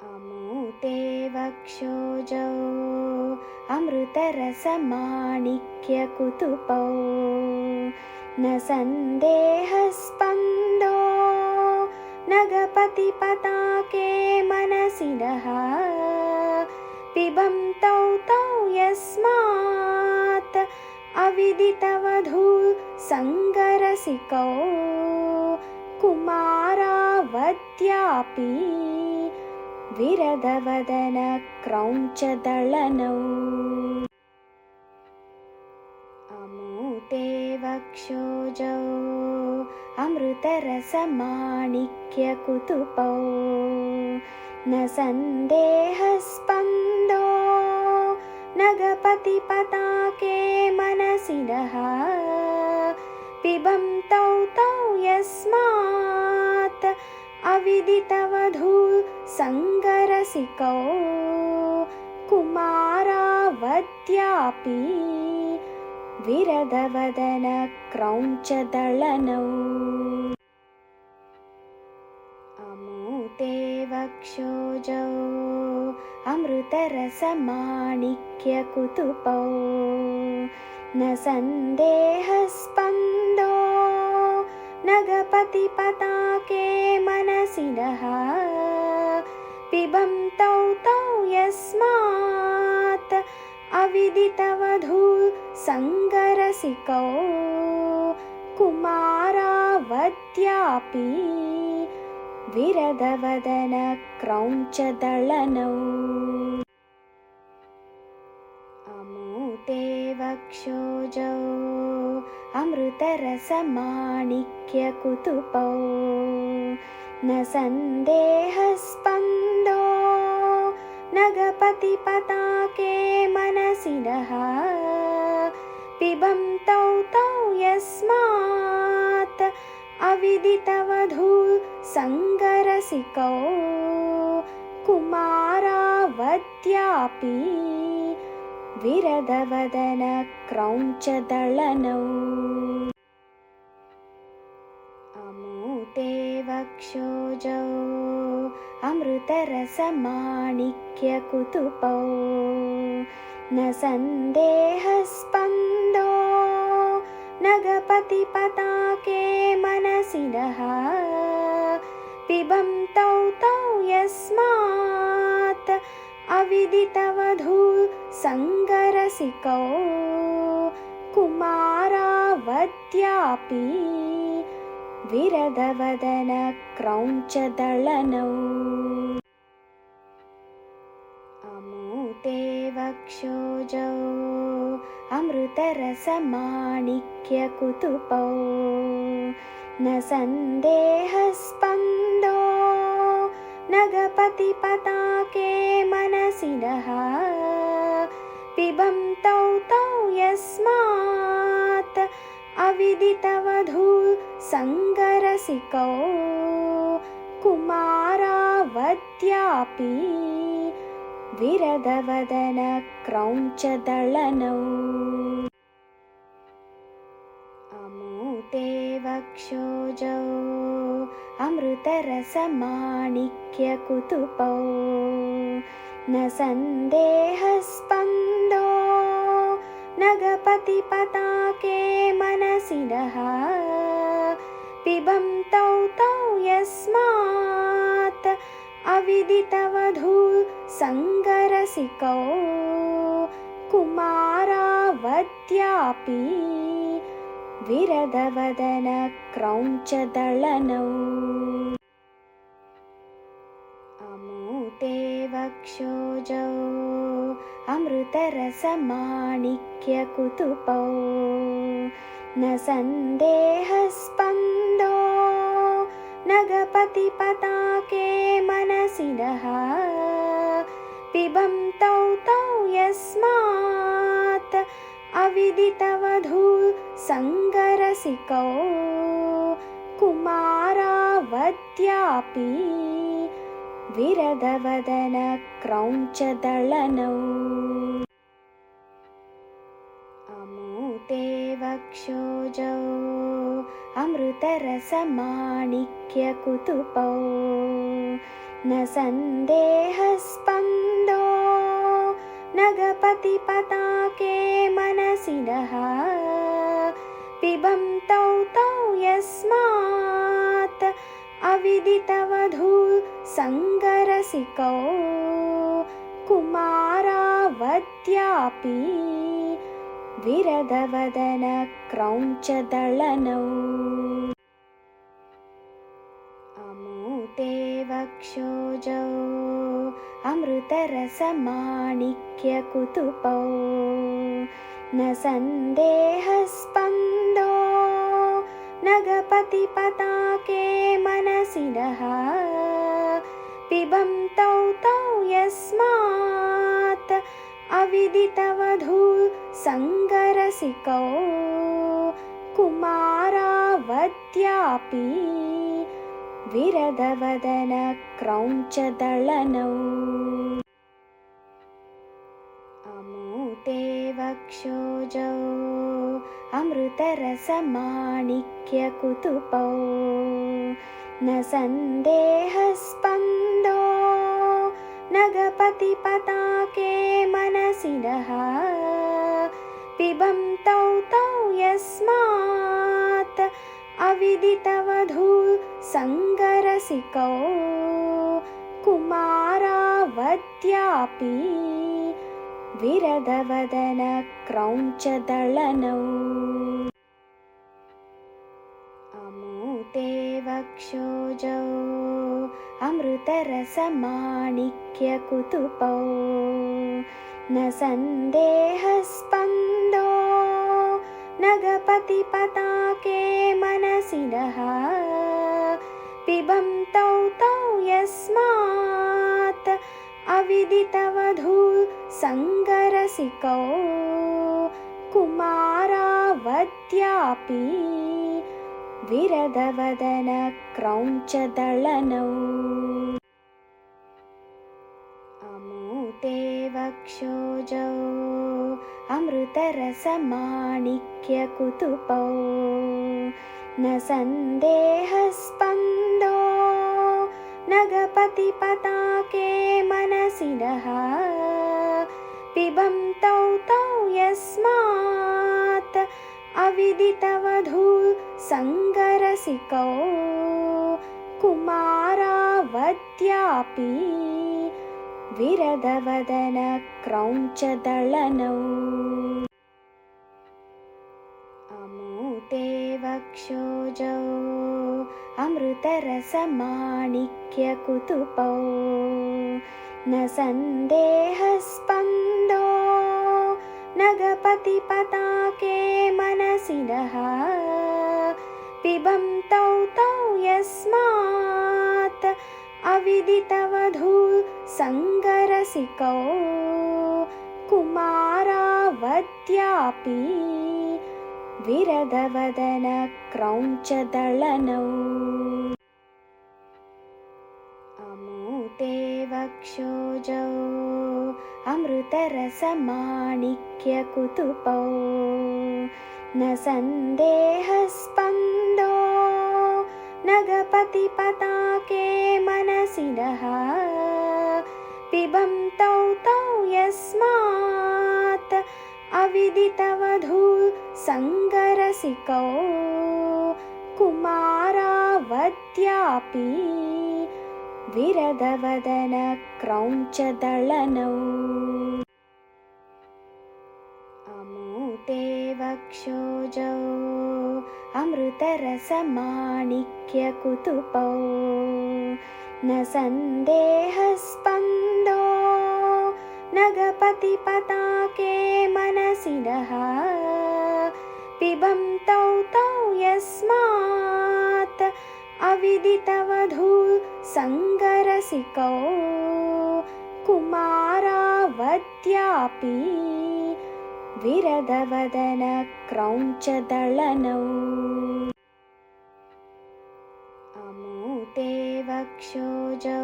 अमूते वक्षोजौ अमृतरसमाणिक्यकुतुपौ न सन्देहस्पन्दो नगपतिपताके मनसि नः पिबन्तौ तौ यस्मात् अविदितवधू सङ्गरसिकौ कुमारावद्यापि विरदवदन क्रौञ्चदळनौ अमूते वक्षोजौ अमृतरसमाणिक्यकुतुपौ न सन्देहस्पन्दो नगपतिपताके मनसि नः पिबन्तौ तौ यस्मात् अविदितवधू सङ्गरसिकौ कुमारावद्यापि विरदवदन क्रौञ्चदळनौ अमूते वक्षोजौ अमृतरसमाणिक्यकुतुपौ न सन्देहस्पन्दो नगपतिपताके मनसि नः पिबन्तौ तौ यस्मात् अविदितवधू सङ्गरसिकौ कुमारावद्यापि विरदवदन क्रौञ्चदळनौ अमूते वक्षोजौ अमृतरसमाणिक्यकुतुपौ न सन्देहस्पन्दो नगपतिपताके मनसि नः पिबन्तौ तौ यस्मात् अविदितवधू सङ्गरसिकौ कुमारावद्यापि विरदवदन क्रौञ्चदळनौ अमूते वक्षोजौ अमृतरसमाणिक्यकुतुपौ न सन्देहस्पन्दो नगपतिपताके मनसि नः पिबन्तौ तौ यस्मात् अविदितवधू सङ्गरसिकौ कुमारावद्यापि विरदवदन क्रौञ्चदळनौ अमूते वक्षोजौ अमृतरसमाणिक्यकुतुपौ न सन्देहस्पन्दो नगपतिपताके मनसि नः पिबन्तौ तौ यस्मात् अविदितवधू सङ्गरसिकौ कुमारावद्यापि विरदवदन क्रौञ्चदळनौ अमूते वक्षोजौ अमृतरसमाणिक्यकुतुपौ न सन्देहस्पन्दो नगपतिपताके मनसि नः पिबन्तौ तौ यस्मात् अविदितवधू सङ्गरसिकौ कुमारावद्यापि विरदवदन क्रौञ्चदळनौ अमूते वक्षोजौ अमृतरसमाणिक्यकुतुपौ न सन्देहस्पन्दो नगपतिपताके मनसि नः पिबन्तौ तौ यस्मात् अविदितवधू सङ्गरसिकौ कुमारावद्यापि विरदवदन क्रौञ्चदळनौ अमूते वक्षोजौ अमृतरसमाणिक्यकुतुपौ न सन्देहस्पन्दो नगपतिपताके मनसि नः पिबन्तौ तौ यस्मात् अविदितवधू सङ्गरसिकौ कुमारावद्यापि विरदवदनक्रौञ्चदळनौ अमूते वक्षोजौ अमृतरसमाणिक्यकुतुपौ न सन्देहस्पन्दो नगपतिपताके मनसि नः पिबन्तौ तौ यस्मात् अविदितवधू सङ्गरसिकौ कुमारावद्यापि विरदवदनक्रौञ्चदळनौ अमूते वक्षोजौ अमृतरसमाणिक्यकुतुपौ न सन्देहस्पन्दो नगपतिपताके मनसि नः पिबन्तौ तौ यस्मात् अविदितवधू सङ्गरसिकौ कुमारावद्यापि विरदवदनक्रौञ्चदळनौ अमूते वक्षोजौ अमृतरसमाणिक्यकुतुपौ न सन्देहस्पन्दो नगपतिपताके मनसि नः पिबन्तौ तौ यस्मात् अविदितवधू सङ्गरसिकौ कुमारावद्यापि विरदवदनक्रौञ्चदळनौ अमूते वक्षोजौ अमृतरसमाणिक्यकुतुपौ न सन्देहस्पन्दो नगपतिपताके मनसि नः पिबन्तौ तौ यस्मात् अविदितवधू सङ्गरसिकौ कुमारावद्यापि विरदवदनक्रौञ्चदळनौ अमूते वक्षोजौ अमृतरसमाणिक्यकुतुपौ न सन्देहस्पन्दो नगपतिपताके मनसि नः पिबन्तौ तौ यस्मात् अविदितवधू सङ्गरसिकौ कुमारावद्यापि विरदवदनक्रौञ्चदळनौ अमूते वक्षोजौ अमृतरसमाणिक्यकुतुपौ न सन्देहस्पन्दो नगपतिपताके मनसि नः पिबन्तौ तौ यस्मात् अविदितवधू सङ्गरसिकौ कुमारावद्यापि विरदवदनक्रौञ्चदळनौ अमूते वक्षोजौ अमृतरसमाणिक्यकुतुपौ न सन्देहस्पन्दो नगपतिपताके मनसि नः पिबन्तौ तौ यस्मात् अविदितवधू सङ्गरसिकौ कुमारावद्यापि विरदवदनक्रौञ्चदळनौ अमूते वक्षोजौ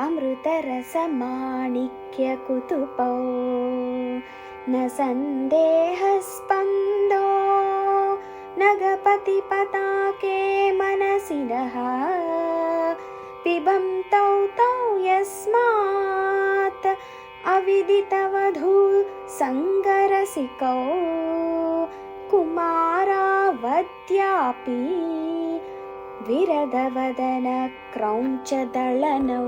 अमृतरसमाणिक्यकुतुपौ न सन्देहस्पन्दो नगपतिपताके मनसि नः पिबन्तौ तौ यस्मात् अविदितवधू सङ्गरसिकौ कुमारावद्यापि विरदवदन क्रौञ्चदळनौ।